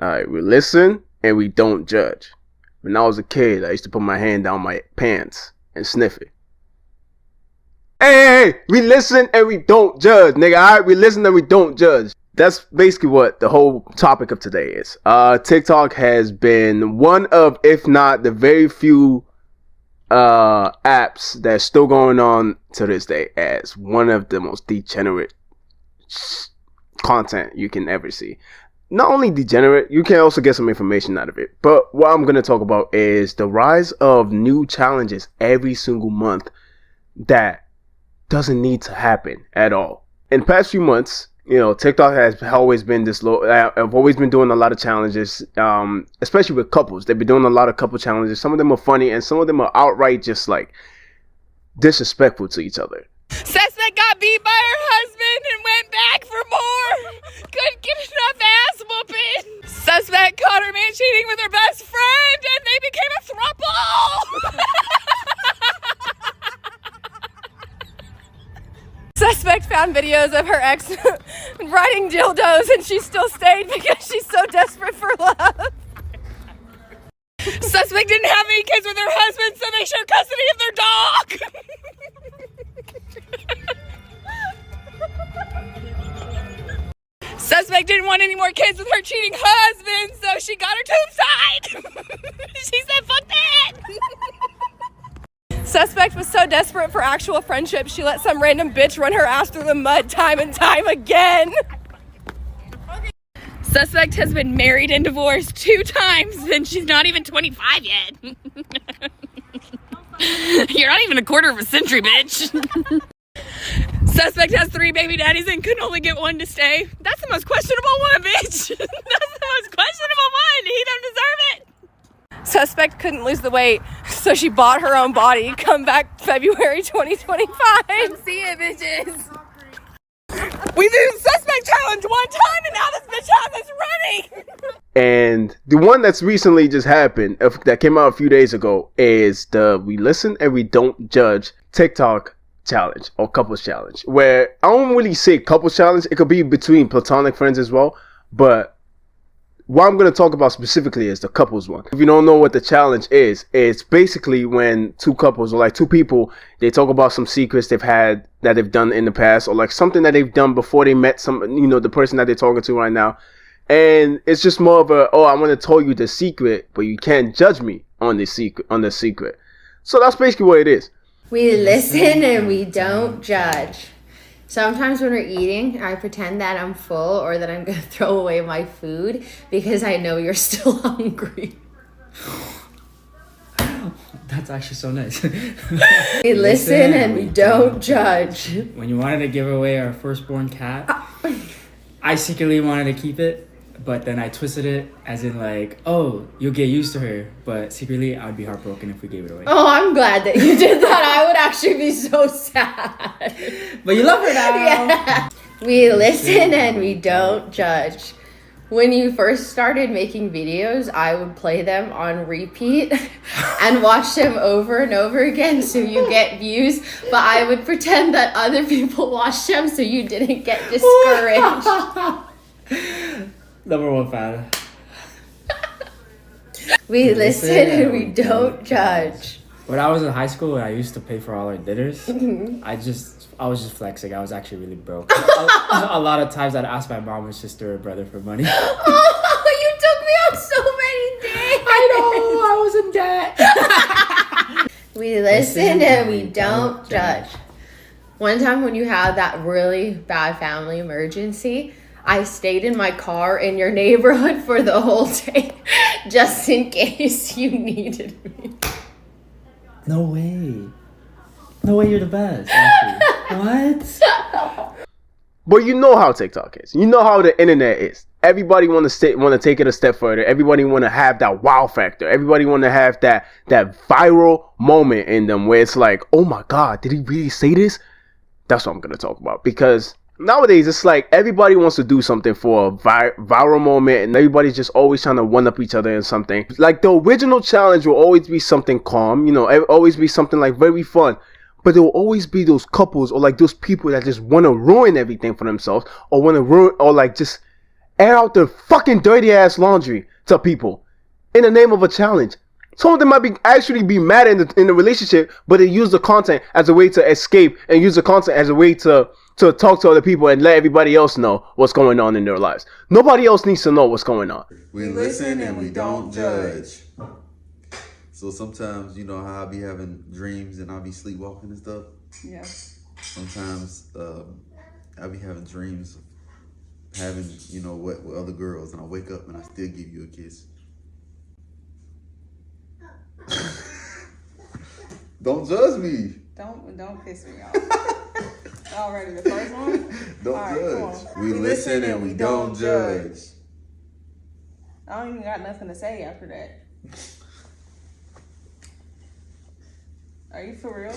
Alright, we listen and we don't judge. When I was a kid, I used to put my hand down my pants and sniff it. Hey, we listen and we don't judge, nigga. Alright, we listen and we don't judge. That's basically what the whole topic of today is. TikTok has been one of, if not the very few apps that's still going on to this day as one of the most degenerate content you can ever see. Not only degenerate, you can also get some information out of it. But what I'm going to talk about is the rise of new challenges every single month that doesn't need to happen at all. In the past few months, TikTok has always been this low. I've always been doing a lot of challenges, especially with couples. They've been doing a lot of couple challenges. Some of them are funny and some of them are outright just like disrespectful to each other. Suspect got beat by her husband and went back for more. Couldn't get enough ass whooping. Suspect caught her man cheating with her best friend and they became a throuple. Suspect found videos of her ex riding dildos and she still stayed because she's so desperate for love. Suspect didn't have any kids with her husband, so they share custody of their dog. Suspect didn't want any more kids with her cheating husband, so she got her tube tied. She said, fuck that. Suspect was so desperate for actual friendship, she let some random bitch run her ass through the mud time and time again. Suspect has been married and divorced 2 times, and she's not even 25 yet. You're not even a quarter of a century, bitch. Suspect has 3 baby daddies and could only get 1 to stay. That's the most questionable one, bitch. That's the most questionable one. He don't deserve it. Suspect couldn't lose the weight, so she bought her own body. Come back February 2025. Come see it, bitches. We did suspect challenge 1 time, and now this bitch has us running. And the one that's recently just happened, that came out a few days ago, is the we listen and we don't judge TikTok challenge or couples challenge, where I don't really say couples challenge. It could be between platonic friends as well, but what I'm going to talk about specifically is the couples one. If you don't know what the challenge is, it's basically when 2 couples or like 2 people, they talk about some secrets they've had that they've done in the past, or like something that they've done before they met some, the person that they're talking to right now. And it's just more of a, I want to tell you the secret, but you can't judge me on the secret. So that's basically what it is. We listen and we don't judge. Sometimes when we're eating, I pretend that I'm full or that I'm going to throw away my food because I know you're still hungry. That's actually so nice. We listen and we don't judge. When you wanted to give away our firstborn cat, I secretly wanted to keep it, but then I twisted it as in like, oh, you'll get used to her, but secretly I would be heartbroken if we gave it away. Oh, I'm glad that you did that. I would actually be so sad. But you love her now. Yeah. We listen and we don't judge. When you first started making videos, I would play them on repeat and watch them over and over again so you get views, but I would pretend that other people watched them so you didn't get discouraged. Number 1 fan. We listen and we don't judge. When I was in high school and I used to pay for all our dinners, I was just flexing. I was actually really broke. A lot of times I'd ask my mom or sister or brother for money. Oh, you took me on so many days. I know, I was in debt. We listen and we don't judge. One time when you had that really bad family emergency, I stayed in my car in your neighborhood for the whole day just in case you needed me. No way. No way, you're the best, actually. What? But you know how TikTok is. You know how the internet is. Everybody want to take it a step further. Everybody want to have that wow factor. Everybody want to have that viral moment in them where it's like, oh my God, did he really say this? That's what I'm going to talk about. Because nowadays, it's like everybody wants to do something for a viral moment, and everybody's just always trying to one-up each other in something. Like the original challenge will always be something calm, always be something like very fun. But there will always be those couples or like those people that just want to ruin everything for themselves, or want to ruin, or like just air out their fucking dirty ass laundry to people in the name of a challenge. Some of them might actually be mad in the relationship, but they use the content as a way to escape and use the content as a way to talk to other people and let everybody else know what's going on in their lives. Nobody else needs to know what's going on. We listen and we don't judge. So sometimes, you know how I be having dreams and I be sleepwalking and stuff? Yeah. Sometimes I be having dreams of having, you know, what with other girls, and I wake up and I still give you a kiss. Don't judge me. Don't piss me off. Already, the first one? Don't judge. We listen and we don't judge. I don't even got nothing to say after that. Are you for real?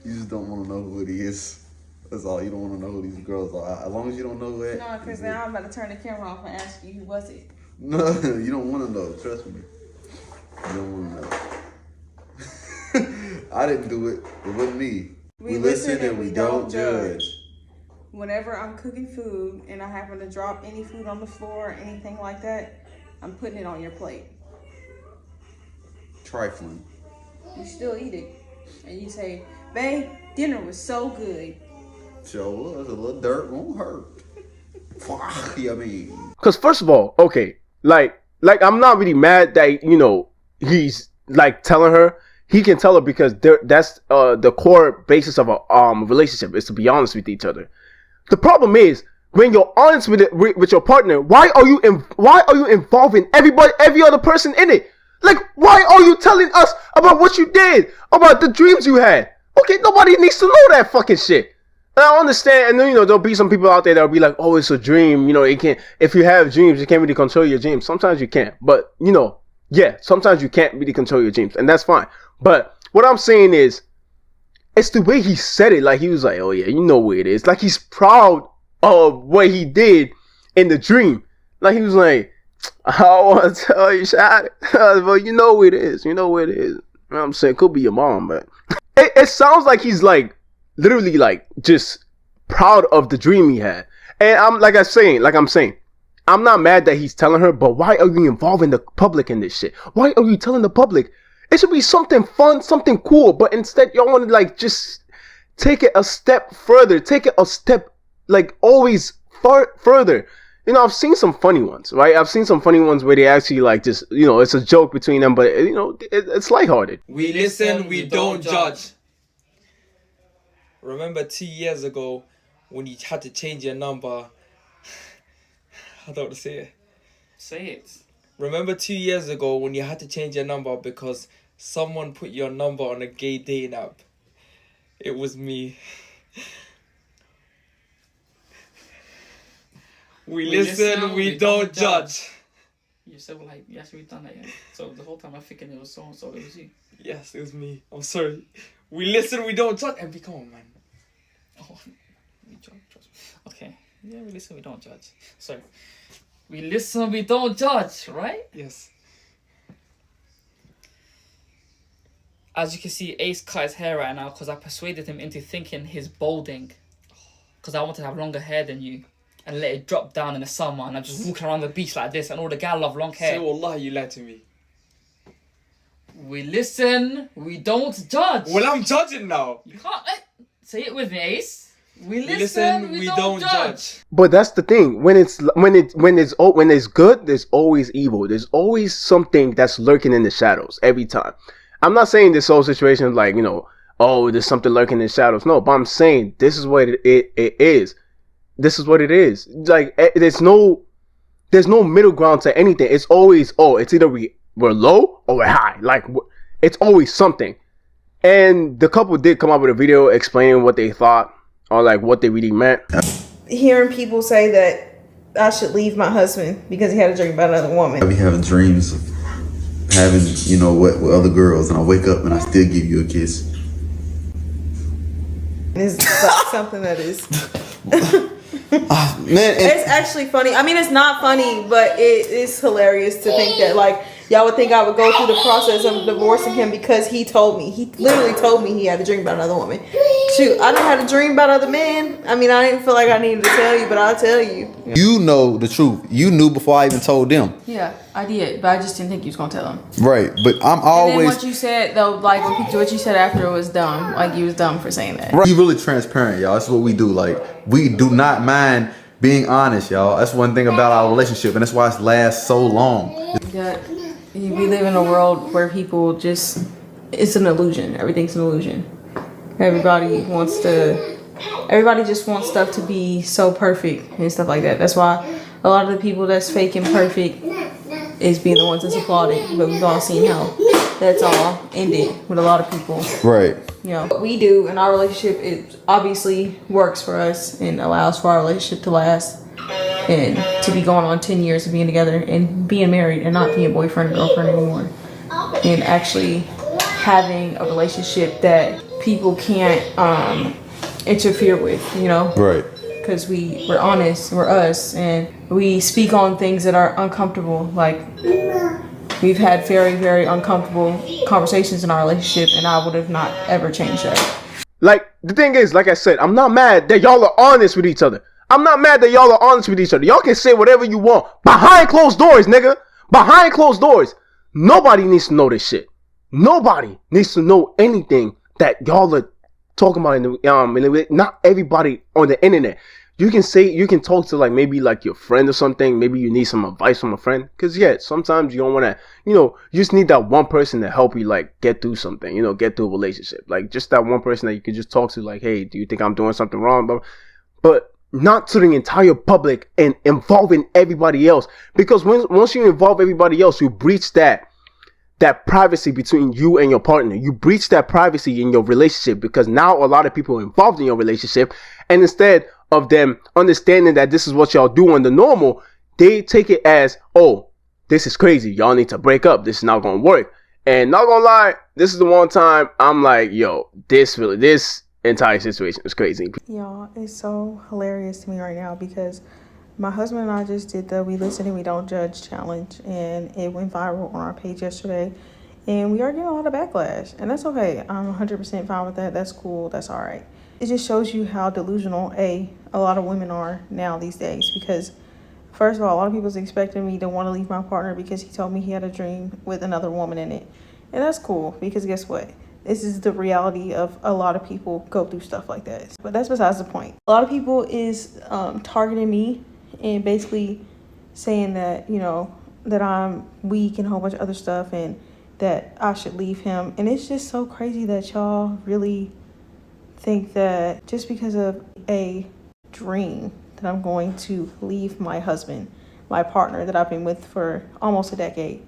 You just don't want to know who it is. That's all. You don't want to know who these girls are. As long as you don't know that. No, because now I'm about to turn the camera off and ask you, who was it? No, you don't want to know. Trust me. You don't want to know. I didn't do it. It wasn't me. We listen and we don't judge. Whenever I'm cooking food and I happen to drop any food on the floor or anything like that, I'm putting it on your plate. Trifling. You still eat it. And you say, babe, dinner was so good. Sure was. A little dirt won't hurt. I mean. Because first of all, okay, like I'm not really mad that, you know, he's like telling her. He can tell her because that's the core basis of a relationship is to be honest with each other. The problem is when you're honest with your partner, why are you involving every other person in it? Like, why are you telling us about what you did, about the dreams you had? Okay, nobody needs to know that fucking shit. And I understand, and then, you know, there'll be some people out there that'll be like, oh, it's a dream. You know, it can't. If you have dreams, you can't really control your dreams. Sometimes you can't, but you know, yeah, sometimes you can't really control your dreams, and that's fine. But what I'm saying is, it's the way he said it. Like, he was like, oh yeah, you know where it is. Like, he's proud of what he did in the dream. Like, he was like, I want to tell you, shot it. But you know where it is. You know where it is. You know what I'm saying? Could be your mom, but it sounds like he's like, literally like, just proud of the dream he had. And I'm saying, I'm not mad that he's telling her, but why are you involving the public in this shit? Why are you telling the public? It should be something fun, something cool, but instead y'all want to like just take it a step further, take it a step like always further. You know, I've seen some funny ones, right? I've seen some funny ones where they actually like just, you know, it's a joke between them, but you know, it's lighthearted. We listen, we don't judge. Remember 2 years ago when you had to change your number? I don't want to say it. Say it. Remember 2 years ago when you had to change your number because someone put your number on a gay dating app? It was me. We listen, we don't judge. You said, well, like, you actually done that, yeah? So the whole time I'm thinking it was so-and-so, it was you. Yes, it was me. I'm sorry. We listen, we don't judge. And come on, man. Oh, we judge. Okay. Yeah, we listen, we don't judge. So, we listen, we don't judge, right? Yes. As you can see, Ace cut his hair right now because I persuaded him into thinking he's balding. Because I wanted to have longer hair than you. And let it drop down in the summer. And I'm just walking around the beach like this. And all the guys love long hair. Say wallah, you lied to me. We listen, we don't judge. Well, I'm judging now. You can't... say it with me, Ace. We listen, we don't judge. But that's the thing. When it's good, there's always evil. There's always something that's lurking in the shadows every time. I'm not saying this whole situation is like, you know, oh, there's something lurking in the shadows. No, but I'm saying this is what it is. This is what it is. Like, there's no middle ground to anything. It's always, it's either we're low or we're high. Like, it's always something. And the couple did come up with a video explaining what they thought or like what they really meant. Hearing people say that I should leave my husband because he had a dream about another woman. I be having dreams of having, you know, what with other girls, and I wake up and I still give you a kiss. It's like something that is... Man, it's actually funny. I mean, it's not funny, but it is hilarious to think that, like, y'all would think I would go through the process of divorcing him because he told me. He literally told me he had a dream about another woman. Shoot, I done had a dream about other men. I mean, I didn't feel like I needed to tell you, but I'll tell you. You know the truth. You knew before I even told them. Yeah, I did, but I just didn't think you was gonna tell them. Right, but I'm And then always. what you said though, like what you said after was dumb. Like you was dumb for saying that. Right. We really transparent, y'all. That's what we do. Like, we do not mind being honest, y'all. That's one thing about our relationship, and that's why it's lasts so long. We live in a world where people just, it's an illusion. Everything's an illusion. Everybody just wants stuff to be so perfect and stuff like that. That's why a lot of the people that's fake and perfect is being the ones that's applauded. But we've all seen how that's all ended with a lot of people. Right. You know, what we do in our relationship, it obviously works for us and allows for our relationship to last and to be going on 10 years of being together and being married and not being boyfriend and girlfriend anymore. And actually having a relationship that people can't interfere with, you know? Right. Because we're honest, we're us, and we speak on things that are uncomfortable. Like, we've had very, very uncomfortable conversations in our relationship, and I would have not ever changed that. Like, the thing is, like I said, I'm not mad that y'all are honest with each other. I'm not mad that y'all are honest with each other. Y'all can say whatever you want. Behind closed doors, nigga. Behind closed doors. Nobody needs to know this shit. Nobody needs to know anything that y'all are talking about in the, not everybody on the internet. You can talk to like maybe like your friend or something. Maybe you need some advice from a friend. Cause yeah, sometimes you don't want to, you just need that one person to help you like get through something, get through a relationship. Like just that one person that you can just talk to like, hey, do you think I'm doing something wrong? But not to the entire public and involving everybody else. Because once you involve everybody else, you breach that privacy between you and your partner. You breach that privacy in your relationship because now a lot of people are involved in your relationship, and instead of them understanding that this is what y'all do on the normal, they take it as, oh, this is crazy. Y'all need to break up. This is not going to work. And not going to lie, this is the one time I'm like, yo, this entire situation is crazy. Y'all, it's so hilarious to me right now because my husband and I just did the We Listen and We Don't Judge challenge, and it went viral on our page yesterday, and we are getting a lot of backlash, and that's okay. I'm 100% fine with that. That's cool. That's all right. It just shows you how delusional a lot of women are now these days, because first of all, a lot of people's expecting me to want to leave my partner because he told me he had a dream with another woman in it, and that's cool because guess what? This is the reality of a lot of people go through stuff like that. But that's besides the point. A lot of people is targeting me and basically saying that, that I'm weak and a whole bunch of other stuff and that I should leave him. And it's just so crazy that y'all really think that just because of a dream that I'm going to leave my husband, my partner that I've been with for almost a decade.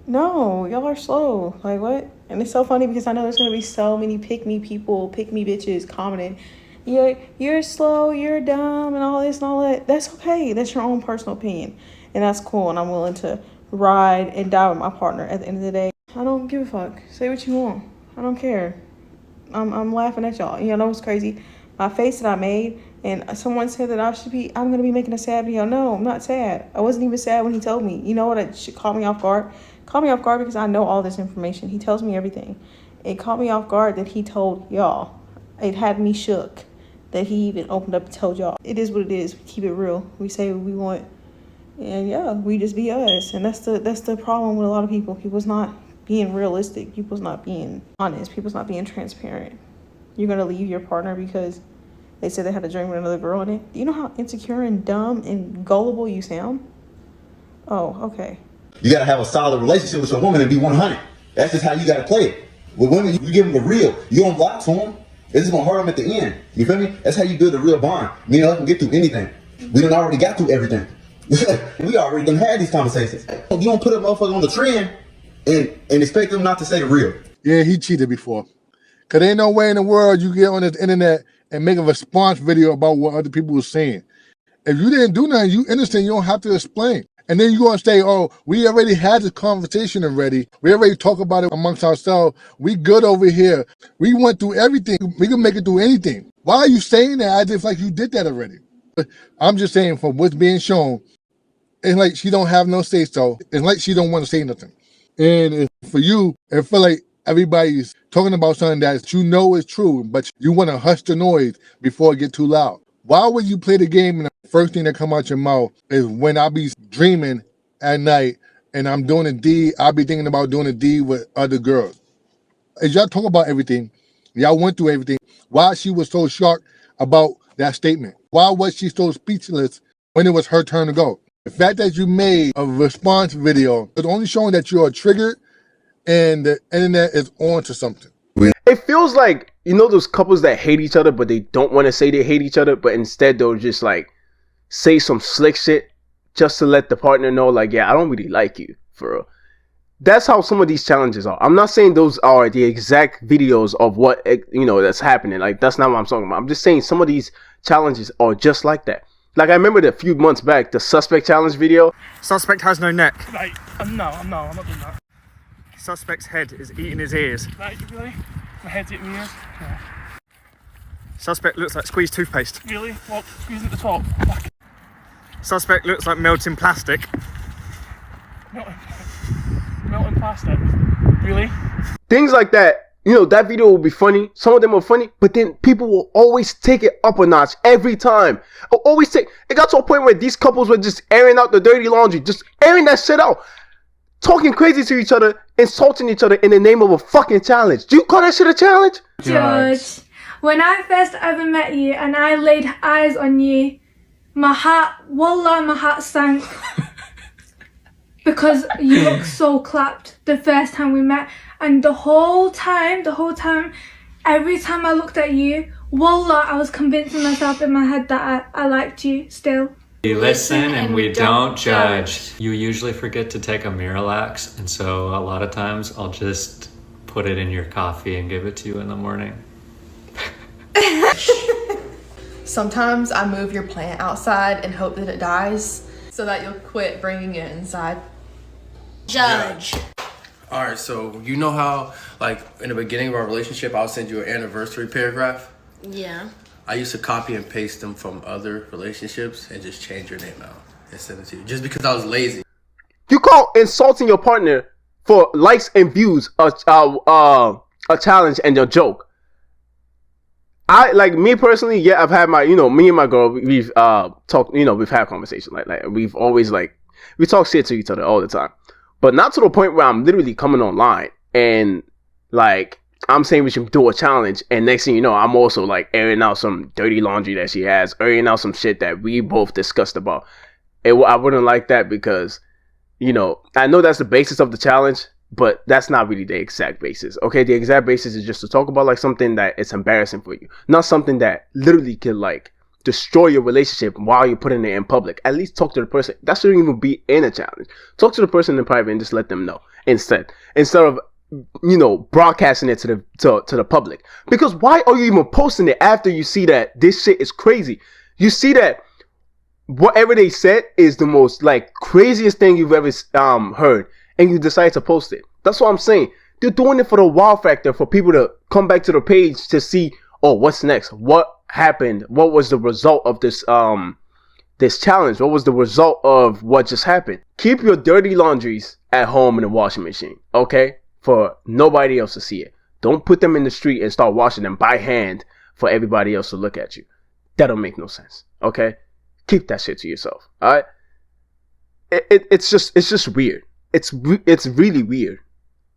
No, y'all are slow. Like, what? And it's so funny because I know there's going to be so many pick me people, pick me bitches commenting, you're slow, you're dumb, and all this and all that. That's okay. That's your own personal opinion. And that's cool. And I'm willing to ride and die with my partner at the end of the day. I don't give a fuck. Say what you want. I don't care. I'm laughing at y'all. You know what's crazy? My face that I made, and someone said that I'm going to be making a sad video. No, I'm not sad. I wasn't even sad when he told me. You know what? It should call me off guard. Caught me off guard because I know all this information. He tells me everything. It caught me off guard that he told y'all. It had me shook that he even opened up and told y'all. It is what it is. We keep it real. We say what we want. And yeah, we just be us. And that's the problem with a lot of people. People's not being realistic. People's not being honest. People's not being transparent. You're going to leave your partner because they said they had a dream with another girl in it. Do you know how insecure and dumb and gullible you sound? Oh, okay. You gotta have a solid relationship with your woman and be 100. That's just how you gotta play it. With women, you give them the real. You don't lie to them. It's just gonna hurt them at the end. You feel me? That's how you build a real bond. Me and her can get through anything. We done already got through everything. We already done had these conversations. You don't put a motherfucker on the trend and expect them not to say the real. Yeah, he cheated before. Cause ain't no way in the world you get on the internet and make a response video about what other people were saying. If you didn't do nothing, you innocent, you don't have to explain. And then you're going to say, oh, we already had this conversation already. We already talk about it amongst ourselves. We good over here. We went through everything. We can make it through anything. Why are you saying that as if like you did that already? I'm just saying from what's being shown, it's like she don't have no say so. It's like she don't want to say nothing. And for you, I feel like everybody's talking about something that you know is true, but you want to hush the noise before it get too loud. Why would you play the game and the first thing that come out your mouth is when I be dreaming at night and I'm doing a deed, I'll be thinking about doing a deed with other girls. As y'all talk about everything, y'all went through everything, why she was so shocked about that statement? Why was she so speechless when it was her turn to go? The fact that you made a response video is only showing that you are triggered and the internet is on to something. It feels like, you know, those couples that hate each other, but they don't want to say they hate each other, but instead they'll just like say some slick shit just to let the partner know, like, yeah, I don't really like you, for real. That's how some of these challenges are. I'm not saying those are the exact videos of what, you know, that's happening. Like, that's not what I'm talking about. I'm just saying some of these challenges are just like that. Like, I remember a few months back, the suspect challenge video. Suspect has no neck. Right, no, I'm not doing that. Suspect's head is eating his ears. Right, really? My head's eating my ears? Yeah. Suspect looks like squeezed toothpaste. Really? What? Squeezing at the top? Suspect looks like melting plastic. Melting plastic? Really? Things like that. You know, that video will be funny. Some of them are funny, but then people will always take it up a notch every time. It got to a point where these couples were just airing out the dirty laundry, just airing that shit out. Talking crazy to each other, insulting each other in the name of a fucking challenge. Do you call that shit a challenge? George, when I first ever met you and I laid eyes on you, my heart sank. Because you look so clapped the first time we met. And the whole time, every time I looked at you, wallah, I was convincing myself in my head that I liked you still. We listen and we don't judge. You usually forget to take a Miralax, and so a lot of times I'll just put it in your coffee and give it to you in the morning. Sometimes I move your plant outside and hope that it dies so that you'll quit bringing it inside. Judge. All right, so you know how, like, in the beginning of our relationship, I'll send you an anniversary paragraph? Yeah. I used to copy and paste them from other relationships and just change your name out and send it to you, just because I was lazy. You call insulting your partner for likes and views a challenge and a joke. I, like, me personally, yeah, I've had my, you know, me and my girl, we've talked, you know, we've had conversations, like we've always, like, we talk shit to each other all the time. But not to the point where I'm literally coming online and, like, I'm saying we should do a challenge, and next thing you know, I'm also, like, airing out some dirty laundry that she has, airing out some shit that we both discussed about. I wouldn't like that because, you know, I know that's the basis of the challenge, but that's not really the exact basis, okay? The exact basis is just to talk about, like, something that it's embarrassing for you, not something that literally can, like, destroy your relationship while you're putting it in public. At least talk to the person. That shouldn't even be in a challenge. Talk to the person in private and just let them know instead of, you know, broadcasting it to the public. Because why are you even posting it after you see that this shit is crazy? You see that whatever they said is the most, like, craziest thing you've ever heard, and you decide to post it. That's what I'm saying. They're doing it for the wow factor, for people to come back to the page to see, oh, what's next? What happened? What was the result of this this challenge? What was the result of what just happened? Keep your dirty laundries at home in the washing machine, okay? For nobody else to see it. Don't put them in the street and start washing them by hand for everybody else to look at you. That don't make no sense, okay? Keep that shit to yourself, all right? It's just weird. It's really weird.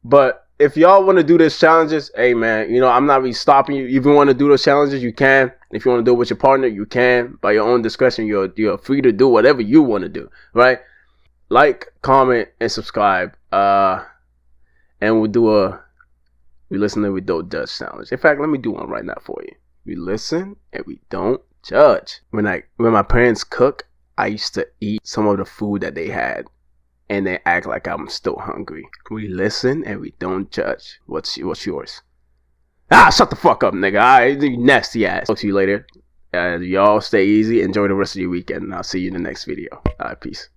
But if y'all want to do these challenges, hey man, you know, I'm not really stopping you. If you want to do those challenges, you can. If you want to do it with your partner, you can. By your own discretion, you're free to do whatever you want to do, right? Like, comment, and subscribe. And we'll do we listen and we don't judge challenge. In fact, let me do one right now for you. We listen and we don't judge. When my parents cook, I used to eat some of the food that they had and then act like I'm still hungry. We listen and we don't judge. What's yours? Shut the fuck up, nigga. Alright, you nasty ass. Talk to you later. Y'all stay easy. Enjoy the rest of your weekend. And I'll see you in the next video. Alright, peace.